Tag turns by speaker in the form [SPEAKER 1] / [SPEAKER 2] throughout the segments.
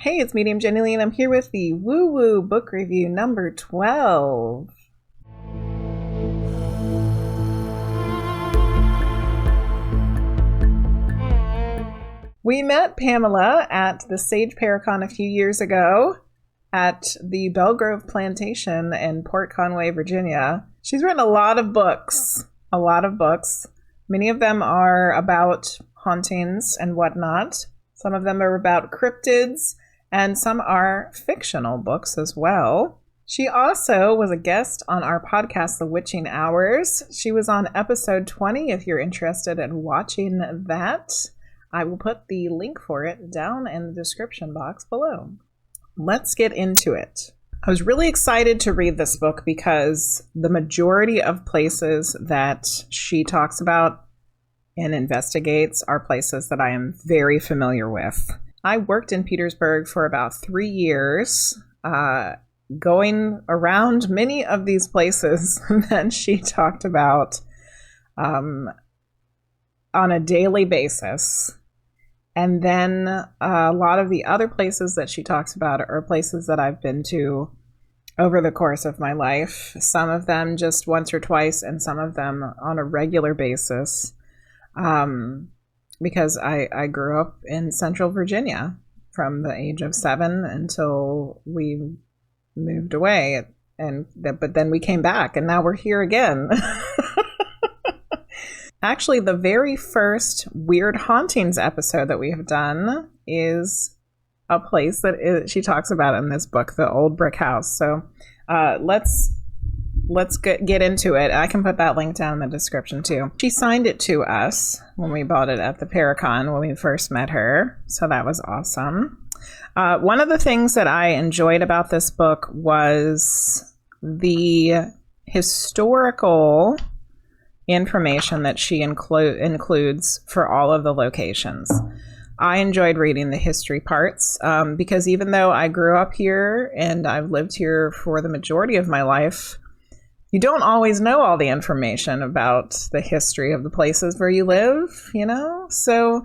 [SPEAKER 1] Hey, it's Medium Jenny Lee, and I'm here with the Woo Woo book review number 12. We met Pamela at the Sage Paracon a few years ago at the Belgrove Plantation in Port Conway, Virginia. She's written a lot of books. Many of them are about hauntings and whatnot. Some of them are about cryptids, and some are fictional books as well. She also was a guest on our podcast, The Witching Hours. She was on episode 20, if you're interested in watching that. I will put the link for it down in the description box below. Let's get into it. I was really excited to read this book because the majority of places that she talks about and investigates are places that I am very familiar with. I worked in Petersburg for about 3 years, going around many of these places that she talked about on a daily basis. And then a lot of the other places that she talks about are places that I've been to over the course of my life. Some of them just once or twice, and some of them on a regular basis. Because I grew up in Central Virginia from the age of 7 until we moved away. But then we came back, and now we're here again. Actually, the very first Weird Hauntings episode that we have done is a place that she talks about in this book, the old brick house. So let's get into it. I can put that link down in the description too. She signed it to us when we bought it at the Paracon when we first met her. So that was awesome. One of the things that I enjoyed about this book was the historical information that she includes for all of the locations. I enjoyed reading the history parts because even though I grew up here and I've lived here for the majority of my life, you don't always know all the information about the history of the places where you live, you know? So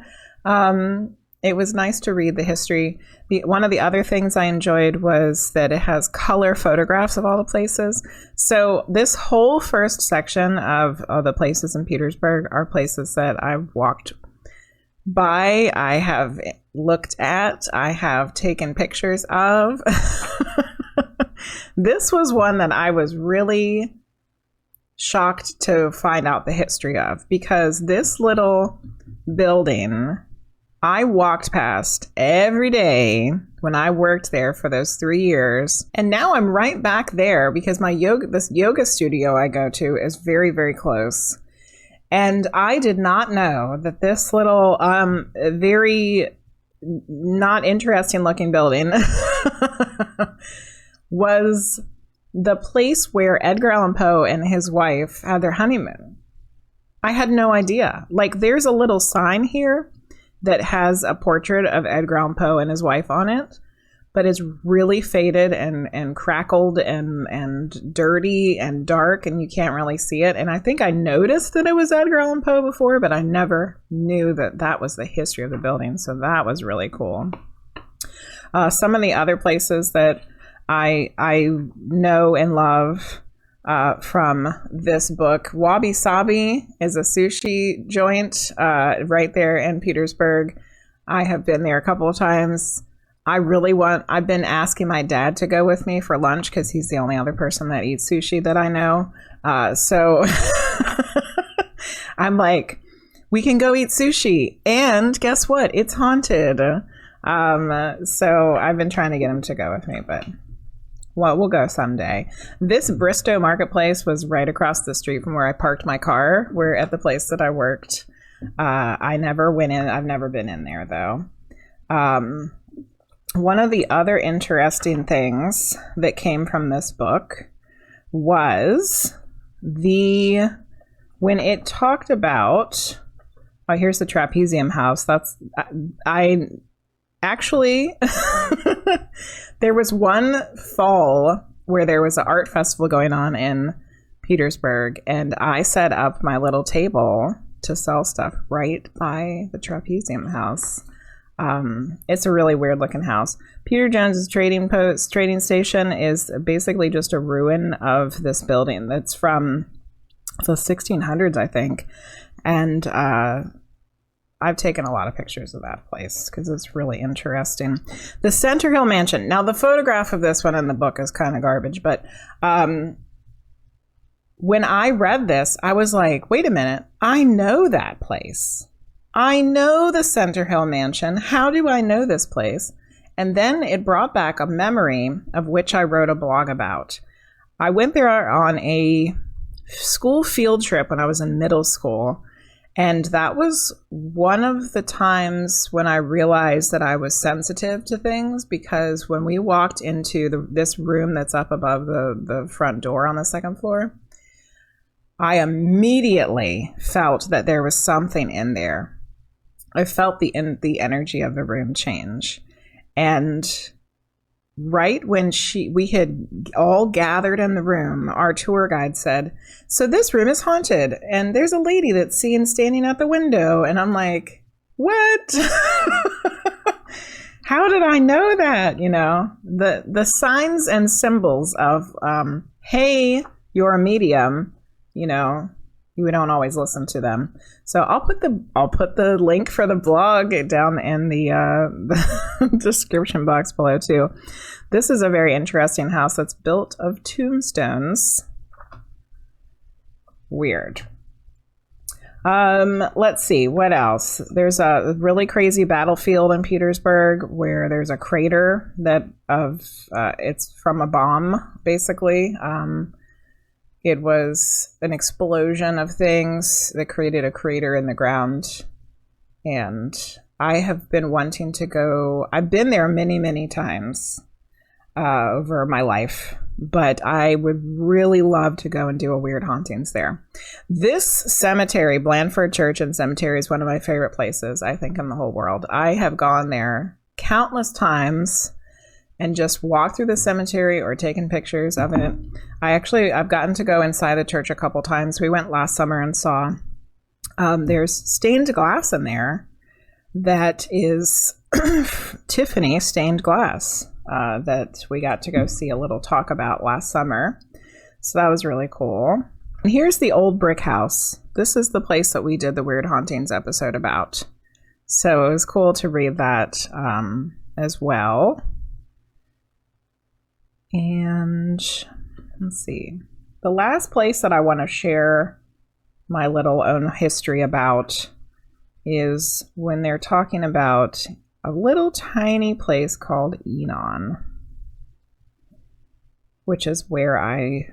[SPEAKER 1] it was nice to read the history. One of the other things I enjoyed was that it has color photographs of all the places. So this whole first section of the places in Petersburg are places that I've walked by, I have looked at, I have taken pictures of. This was one that I was really shocked to find out the history of, because this little building I walked past every day when I worked there for those 3 years. And now I'm right back there because this yoga studio I go to is very, very close. And I did not know that this little, very not interesting looking building was the place where Edgar Allan Poe and his wife had their honeymoon. I had no idea. Like, there's a little sign here that has a portrait of Edgar Allan Poe and his wife on it, but it's really faded and crackled and dirty and dark, and you can't really see it. And I think I noticed that it was Edgar Allan Poe before, but I never knew that that was the history of the building. So that was really cool. Some of the other places that I know and love from this book, Wabi Sabi is a sushi joint right there in Petersburg. I have been there a couple of times. I've been asking my dad to go with me for lunch because he's the only other person that eats sushi that I know. So I'm like, we can go eat sushi. And guess what? It's haunted. So I've been trying to get him to go with me, but well, we'll go someday. This Bristow Marketplace was right across the street from where I parked my car. We're at the place that I worked. I never went in. I've never been in there, though. One of the other interesting things that came from this book was when it talked about, oh, here's the trapezium house. I actually, there was one fall where there was an art festival going on in Petersburg, and I set up my little table to sell stuff right by the trapezium house. It's a really weird looking house. Peter Jones's trading station is basically just a ruin of this building that's from the 1600s, I think. And I've taken a lot of pictures of that place because it's really interesting. The Center Hill Mansion. Now, the photograph of this one in the book is kind of garbage, but when I read this, I was like, wait a minute, I know that place. I know the Center Hill Mansion. How do I know this place? And then it brought back a memory of which I wrote a blog about. I went there on a school field trip when I was in middle school. And that was one of the times when I realized that I was sensitive to things, because when we walked into this room that's up above the front door on the second floor, I immediately felt that there was something in there. I felt the energy of the room change. And right when we had all gathered in the room, our tour guide said, so this room is haunted and there's a lady that's seen standing at the window. And I'm like, what? How did I know that? You know, the signs and symbols of, hey, you're a medium, you know, we don't always listen to them. So I'll put the link for the blog down in the description box below too. This is a very interesting house that's built of tombstones. Weird. Let's see, what else? There's a really crazy battlefield in Petersburg where there's a crater it's from a bomb, basically. It was an explosion of things that created a crater in the ground. And I have been wanting to go. I've been there many, many times over my life, but I would really love to go and do a weird hauntings there. This cemetery, Blandford Church and Cemetery, is one of my favorite places, I think, in the whole world. I have gone there countless times and just walked through the cemetery or taken pictures of it. I've gotten to go inside the church a couple times. We went last summer and saw there's stained glass in there that is Tiffany stained glass that we got to go see a little talk about last summer. So that was really cool. And here's the old brick house. This is the place that we did the Weird Hauntings episode about. So it was cool to read that as well. And let's see. The last place that I want to share my little own history about is when they're talking about a little tiny place called Enon, which is where I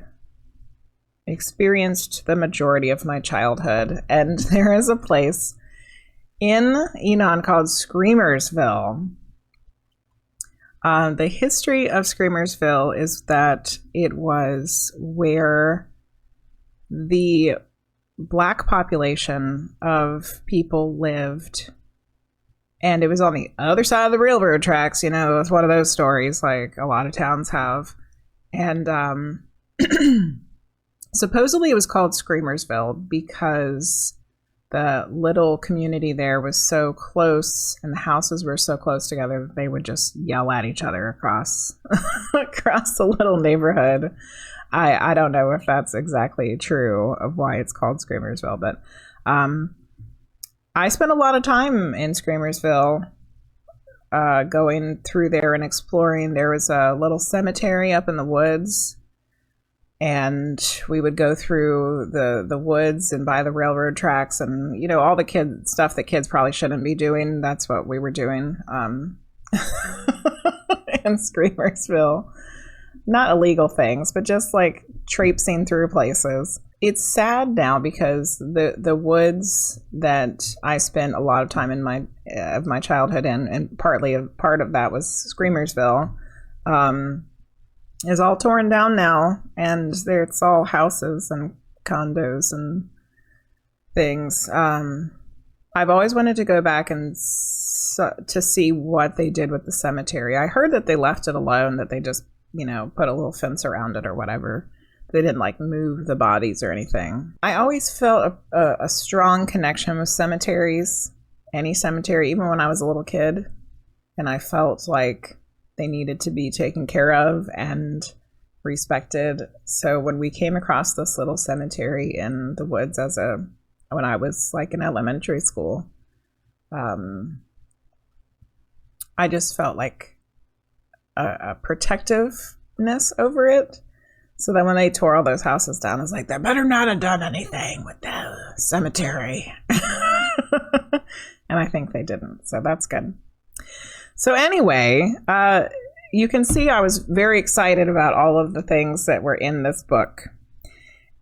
[SPEAKER 1] experienced the majority of my childhood. And there is a place in Enon called Screamersville. The history of Screamersville is that it was where the Black population of people lived, and it was on the other side of the railroad tracks. You know, it's one of those stories like a lot of towns have. And supposedly it was called Screamersville because the little community there was so close and the houses were so close together that they would just yell at each other across the little neighborhood. I don't know if that's exactly true of why it's called Screamersville, but I spent a lot of time in Screamersville going through there and exploring. There was a little cemetery up in the woods, and we would go through the woods and by the railroad tracks and, you know, all the stuff that kids probably shouldn't be doing. That's what we were doing in Screamersville. Not illegal things, but just like traipsing through places. It's sad now because the woods that I spent a lot of time in my childhood in, and part of that was Screamersville, is all torn down now, and it's all houses and condos and things. I've always wanted to go back and to see what they did with the cemetery. I heard that they left it alone, that they just, you know, put a little fence around it or whatever. They didn't like move the bodies or anything. I always felt a strong connection with cemeteries. any cemetery, even when I was a little kid, and I felt like they needed to be taken care of and respected. So when we came across this little cemetery in the woods when I was like in elementary school, I just felt like a protectiveness over it. So then when they tore all those houses down, I was like, they better not have done anything with the cemetery. And I think they didn't. So that's good. So anyway, you can see I was very excited about all of the things that were in this book.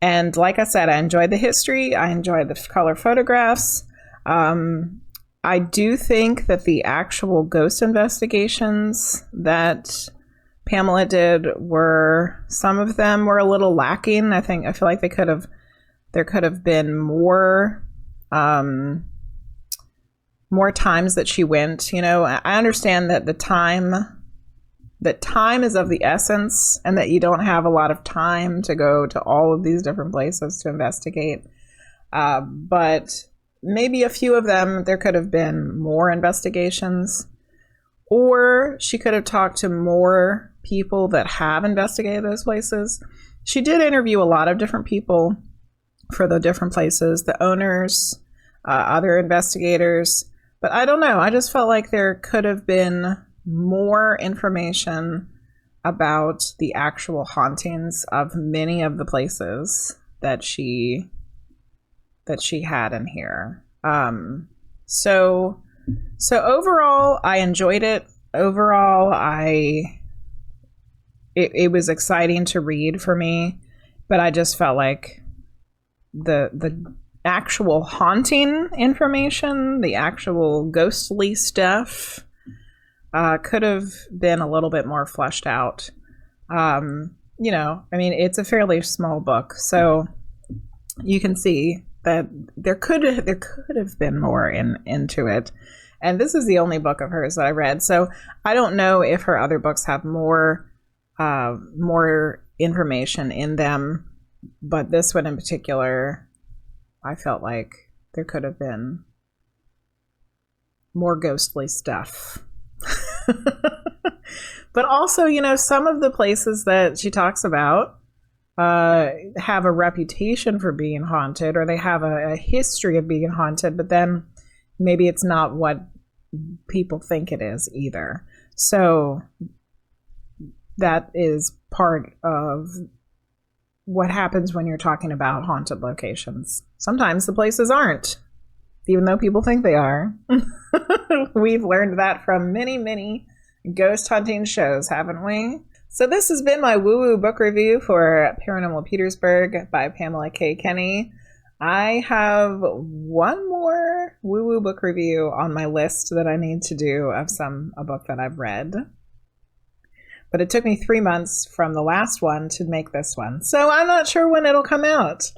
[SPEAKER 1] And like I said, I enjoyed the history. I enjoyed the color photographs. I do think that the actual ghost investigations that Pamela did some of them were a little lacking. I feel like there could have been more times that she went. You know, I understand that time is of the essence, and that you don't have a lot of time to go to all of these different places to investigate. But maybe a few of them, there could have been more investigations, or she could have talked to more people that have investigated those places. She did interview a lot of different people for the different places, the owners, other investigators. But I don't know. I just felt like there could have been more information about the actual hauntings of many of the places that she had in here. So overall, I enjoyed it. Overall, it was exciting to read for me, but I just felt like the actual haunting information, the actual ghostly stuff, could have been a little bit more fleshed out. You know, I mean, it's a fairly small book, so you can see that there could have been more into it. And this is the only book of hers that I read, so I don't know if her other books have more information in them, but this one in particular, I felt like there could have been more ghostly stuff. But also, you know, some of the places that she talks about have a reputation for being haunted, or they have a history of being haunted, but then maybe it's not what people think it is either. So that is part of what happens when you're talking about haunted locations. Sometimes the places aren't, even though people think they are. We've learned that from many, many ghost hunting shows, haven't we? So this has been my woo-woo book review for Paranormal Petersburg by Pamela K. Kinney. I have one more woo-woo book review on my list that I need to do of a book that I've read. But it took me 3 months from the last one to make this one. So I'm not sure when it'll come out.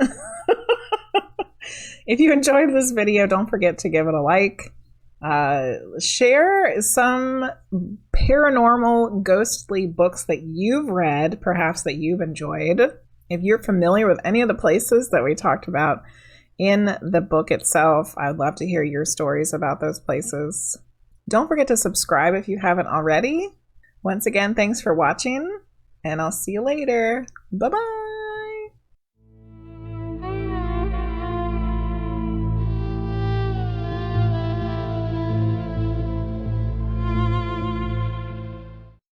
[SPEAKER 1] If you enjoyed this video, don't forget to give it a like. Share some paranormal, ghostly books that you've read, perhaps that you've enjoyed. If you're familiar with any of the places that we talked about in the book itself, I'd love to hear your stories about those places. Don't forget to subscribe if you haven't already. Once again, thanks for watching, and I'll see you later. Bye-bye.